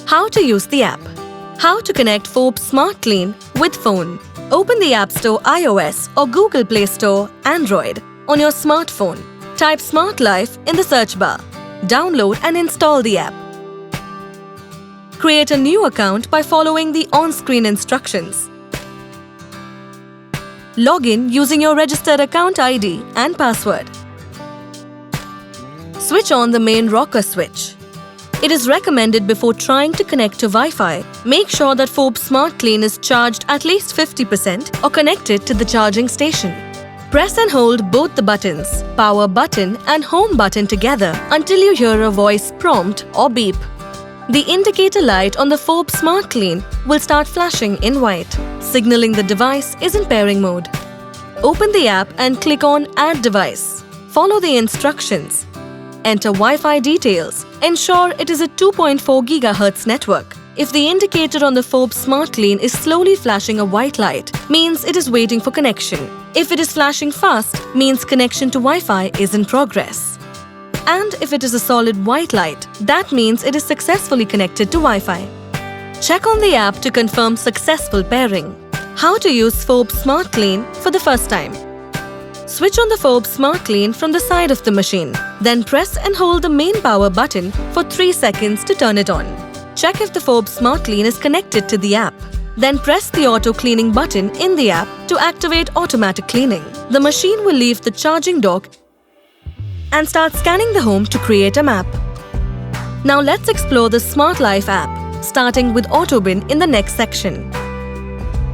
How to use the app. How to connect Forbes SmartClean with phone. Open the App Store iOS or Google Play Store Android on your smartphone. Type Smart Life in the search bar. Download and install the app. Create a new account by following the on-screen instructions. Log in using your registered account ID and password. Switch on the main rocker switch. It is recommended before trying to connect to Wi-Fi, make sure that Forbes SmartClean is charged at least 50% or connected to the charging station. Press and hold both the buttons, power button and home button together until you hear a voice prompt or beep. The indicator light on the Forbes SmartClean will start flashing in white, signaling the device is in pairing mode. Open the app and click on Add Device. Follow the instructions. Enter Wi-Fi details. Ensure it is a 2.4 GHz network. If the indicator on the Forbes SmartClean is slowly flashing a white light, means it is waiting for connection. If it is flashing fast, means connection to Wi-Fi is in progress. And if it is a solid white light, that means it is successfully connected to Wi-Fi. Check on the app to confirm successful pairing. How to use Forbes SmartClean for the first time. Switch on the Forbes SmartClean from the side of the machine. Then press and hold the main power button for 3 seconds to turn it on. Check if the Forbes SmartClean is connected to the app. Then press the auto cleaning button in the app to activate automatic cleaning. The machine will leave the charging dock and start scanning the home to create a map. Now let's explore the Smart Life app, starting with AutoBin in the next section.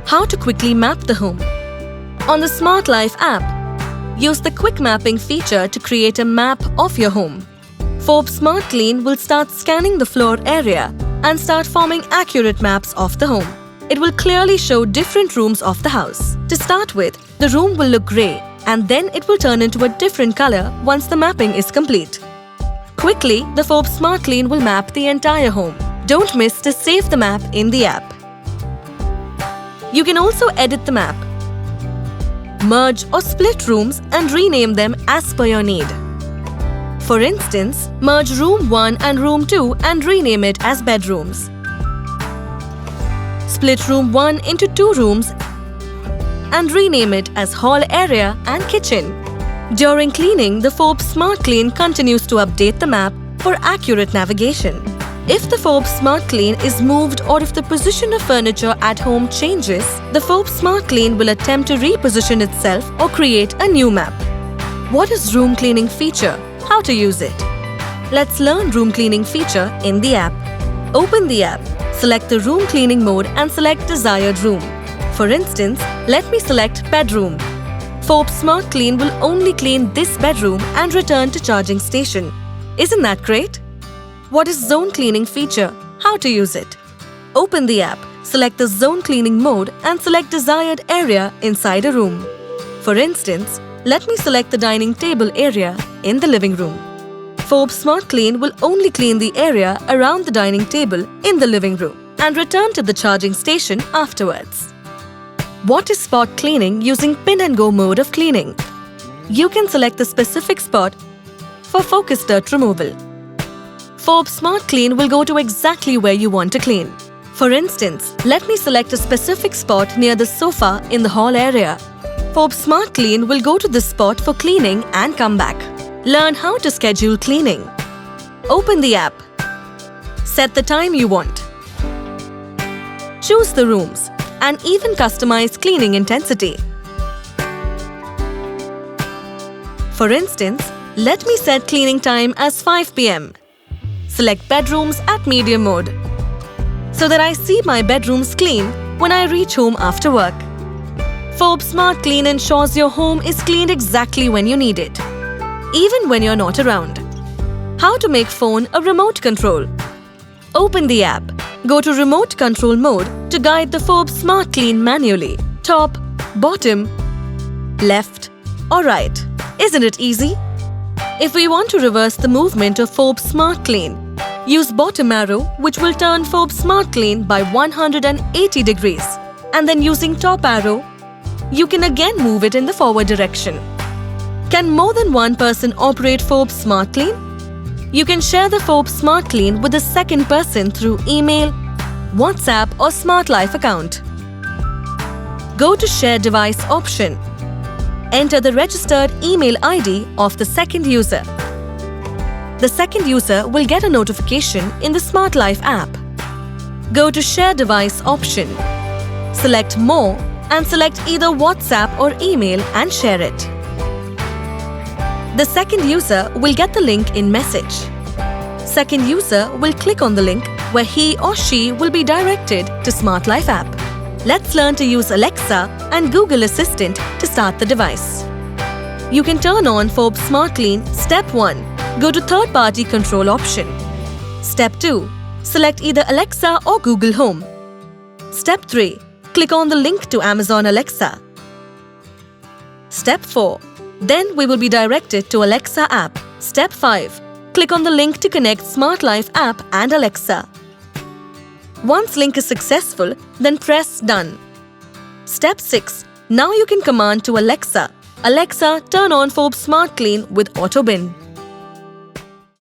How to quickly map the home. On the Smart Life app, use the quick mapping feature to create a map of your home. Forbes SmartClean will start scanning the floor area and start forming accurate maps of the home. It will clearly show different rooms of the house. To start with, the room will look grey and then it will turn into a different color once the mapping is complete. Quickly, the Forbes SmartClean will map the entire home. Don't miss to save the map in the app. You can also edit the map, merge or split rooms and rename them as per your need. For instance, merge room 1 and room 2 and rename it as bedrooms. Split room 1 into 2 rooms and rename it as hall area and kitchen. During cleaning, the Forbes SmartClean continues to update the map for accurate navigation. If the Forbes SmartClean is moved or if the position of furniture at home changes, the Forbes SmartClean will attempt to reposition itself or create a new map. What is room cleaning feature? How to use it? Let's learn room cleaning feature in the app. Open the app, select the room cleaning mode and select desired room. For instance, let me select bedroom. Forbes SmartClean will only clean this bedroom and return to charging station. Isn't that great? What is zone cleaning feature? How to use it? Open the app, select the zone cleaning mode and select desired area inside a room. For instance, let me select the dining table area in the living room. Forbes SmartClean will only clean the area around the dining table in the living room and return to the charging station afterwards. What is spot cleaning using pin and go mode of cleaning? You can select the specific spot for focus dirt removal. Forbes SmartClean will go to exactly where you want to clean. For instance, let me select a specific spot near the sofa in the hall area. Forbes SmartClean will go to this spot for cleaning and come back. Learn how to schedule cleaning. Open the app. Set the time you want. Choose the rooms and even customize cleaning intensity. For instance, let me set cleaning time as 5 p.m. Select bedrooms at medium mode so that I see my bedrooms clean when I reach home after work. Forbes SmartClean ensures your home is cleaned exactly when you need it, even when you're not around. How to make phone a remote control. Open the app. Go to remote control mode to guide the Forbes SmartClean manually. Top, bottom, left or right. Isn't it easy? If we want to reverse the movement of Forbes SmartClean, use bottom arrow which will turn Forbes SmartClean by 180 degrees and then using top arrow, you can again move it in the forward direction. Can more than one person operate Forbes SmartClean? You can share the Forbes SmartClean with a second person through email, WhatsApp or Smart Life account. Go to Share Device option. Enter the registered email ID of the second user. The second user will get a notification in the Smart Life app. Go to Share Device option. Select More and select either WhatsApp or email and share it. The second user will get the link in message. Second user will click on the link where he or she will be directed to Smart Life app. Let's learn to use Alexa and Google Assistant to start the device. You can turn on Forbes SmartClean. Step 1. Go to Third Party Control option. Step 2. Select either Alexa or Google Home. Step 3. Click on the link to Amazon Alexa. Step 4. Then we will be directed to Alexa app. Step 5. Click on the link to connect Smart Life app and Alexa. Once link is successful, then press Done. Step 6. Now you can command to Alexa, "Alexa, turn on Forbes SmartClean with Auto Bin."